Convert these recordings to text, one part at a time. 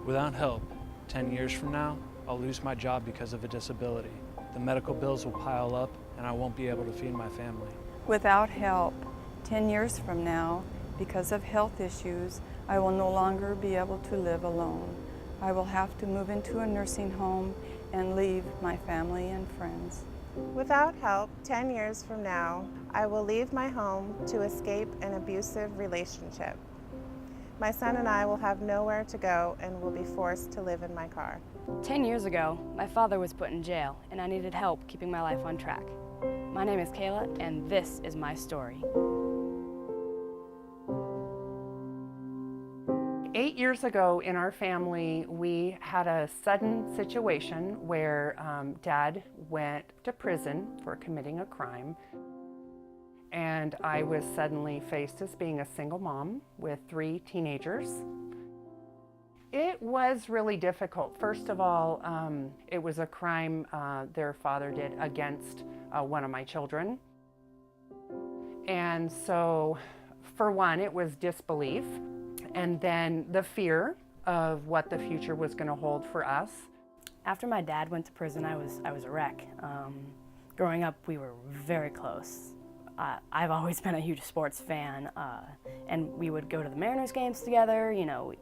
Without help, 10 years from now, I'll lose my job because of a disability. The medical bills will pile up and I won't be able to feed my family. Without help, 10 years from now, because of health issues, I will no longer be able to live alone. I will have to move into a nursing home and leave my family and friends. Without help, 10 years from now, I will leave my home to escape an abusive relationship. My son and I will have nowhere to go and will be forced to live in my car. 10 years ago, my father was put in jail and I needed help keeping my life on track. My name is Kayla and this is my story. 8 years ago in our family, we had a sudden situation where Dad went to prison for committing a crime. And I was suddenly faced as being a single mom with 3 teenagers. It was really difficult. First of all, it was a crime their father did against one of my children. And so, for one, it was disbelief. And then the fear of what the future was going to hold for us. After my dad went to prison, I was a wreck. Growing up, we were very close. I've always been a huge sports fan, and we would go to the Mariners games together, you know,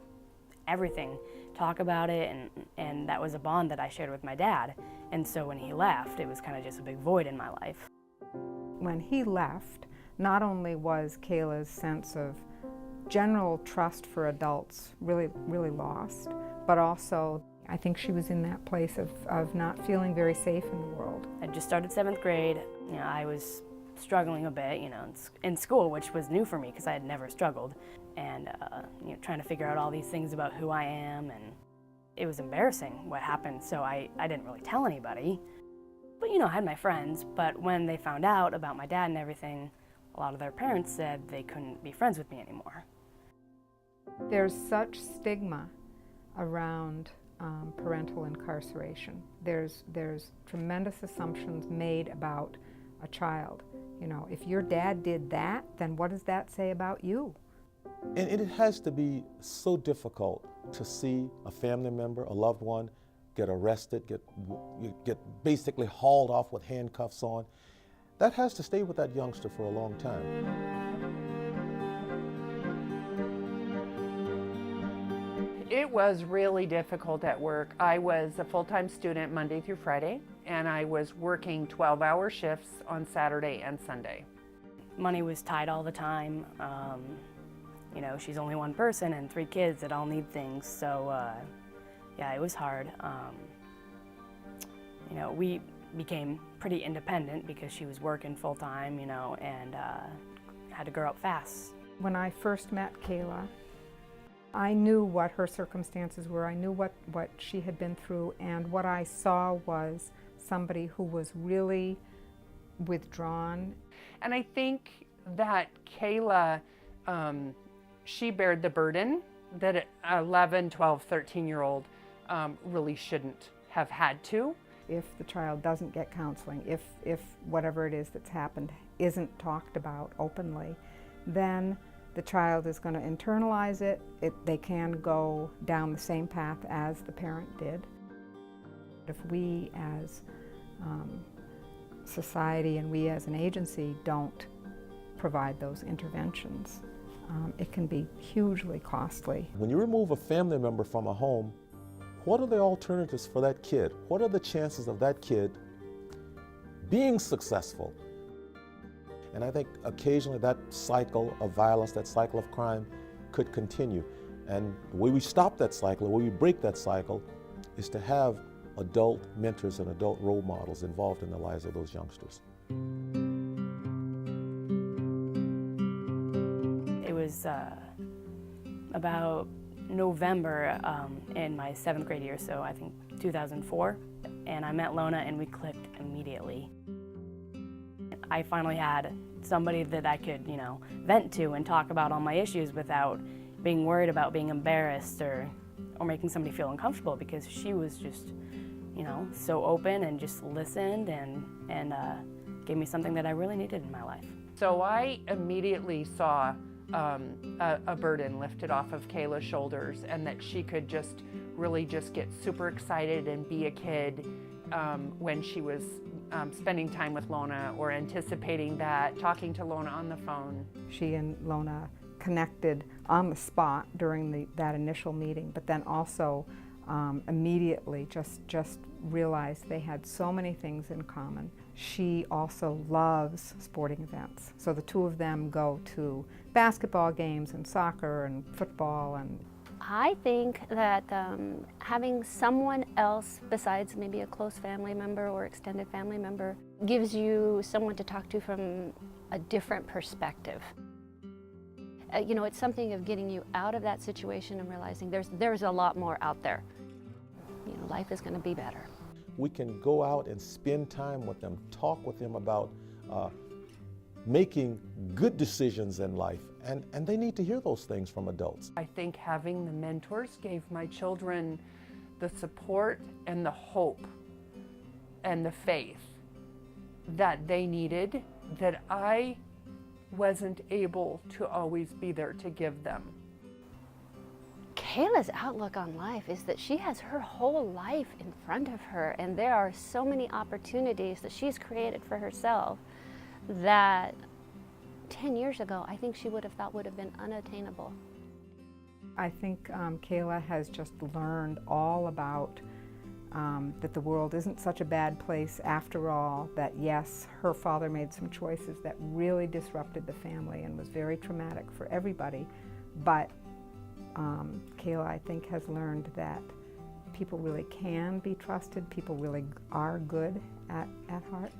everything, talk about it, and that was a bond that I shared with my dad. And so when he left, it was kind of just a big void in my life. When he left, not only was Kayla's sense of general trust for adults really lost, but also I think she was in that place of not feeling very safe in the world. I just started 7th grade. You know, I was struggling a bit, you know, in school, which was new for me because I had never struggled, and you know, trying to figure out all these things about who I am, and it was embarrassing what happened, so I didn't really tell anybody. But you know, I had my friends, but when they found out about my dad and everything, a lot of their parents said they couldn't be friends with me anymore. There's such stigma around parental incarceration. There's tremendous assumptions made about a child. You know, if your dad did that, then what does that say about you? And it has to be so difficult to see a family member, a loved one, get arrested, get basically hauled off with handcuffs on. That has to stay with that youngster for a long time. It was really difficult at work. I was a full-time student Monday through Friday, and I was working 12-hour shifts on Saturday and Sunday. Money was tight all the time. You know, she's only one person and 3 kids that all need things, so yeah, it was hard. You know, we became pretty independent because she was working full-time, you know, and had to grow up fast. When I first met Kayla, I knew what her circumstances were. I knew what she had been through, and what I saw was somebody who was really withdrawn. And I think that Kayla, she bared the burden that an 11, 12, 13-year-old really shouldn't have had to. If the child doesn't get counseling, if whatever it is that's happened isn't talked about openly, then the child is going to internalize it. They can go down the same path as the parent did. If we as society and we as an agency don't provide those interventions, it can be hugely costly. When you remove a family member from a home, what are the alternatives for that kid? What are the chances of that kid being successful? And I think occasionally that cycle of violence, that cycle of crime could continue. And the way we stop that cycle, the way we break that cycle, is to have adult mentors and adult role models involved in the lives of those youngsters. It was about November in my 7th grade year, so I think 2004, and I met Lona and we clicked immediately. I finally had somebody that I could, you know, vent to and talk about all my issues without being worried about being embarrassed or making somebody feel uncomfortable, because she was just, you know, so open and just listened and gave me something that I really needed in my life. So I immediately saw a burden lifted off of Kayla's shoulders, and that she could just really just get super excited and be a kid when she was spending time with Lona, or anticipating that, talking to Lona on the phone. She and Lona connected on the spot during that initial meeting, but then also immediately just realized they had so many things in common. She also loves sporting events, so the two of them go to basketball games and soccer and football. And I think that having someone else besides maybe a close family member or extended family member gives you someone to talk to from a different perspective. You know, it's something of getting you out of that situation and realizing there's a lot more out there. You know, life is going to be better. We can go out and spend time with them, talk with them about making good decisions in life, and they need to hear those things from adults. I think having the mentors gave my children the support and the hope and the faith that they needed, that I wasn't able to always be there to give them. Kayla's outlook on life is that she has her whole life in front of her, and there are so many opportunities that she's created for herself that 10 years ago I think she would have thought would have been unattainable. I think Kayla has just learned all about that the world isn't such a bad place after all, that yes, her father made some choices that really disrupted the family and was very traumatic for everybody, but Kayla, I think, has learned that people really can be trusted, people really are good at heart,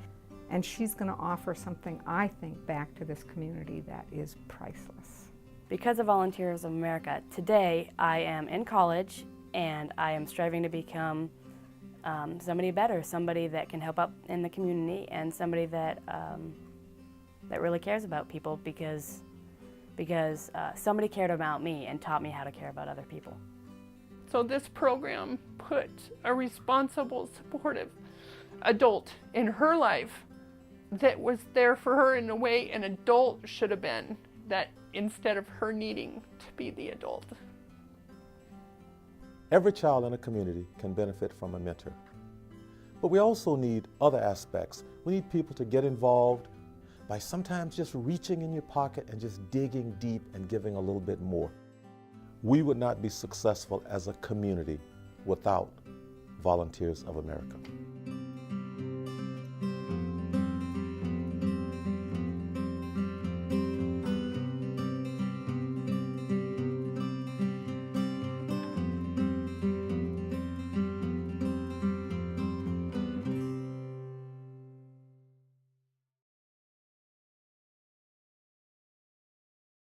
and she's going to offer something, I think, back to this community that is priceless. Because of Volunteers of America, today I am in college and I am striving to become somebody better, somebody that can help out in the community, and somebody that that really cares about people, because somebody cared about me and taught me how to care about other people. So this program put a responsible, supportive adult in her life that was there for her in a way an adult should have been, that instead of her needing to be the adult. Every child in a community can benefit from a mentor. But we also need other aspects. We need people to get involved by sometimes just reaching in your pocket and just digging deep and giving a little bit more. We would not be successful as a community without Volunteers of America.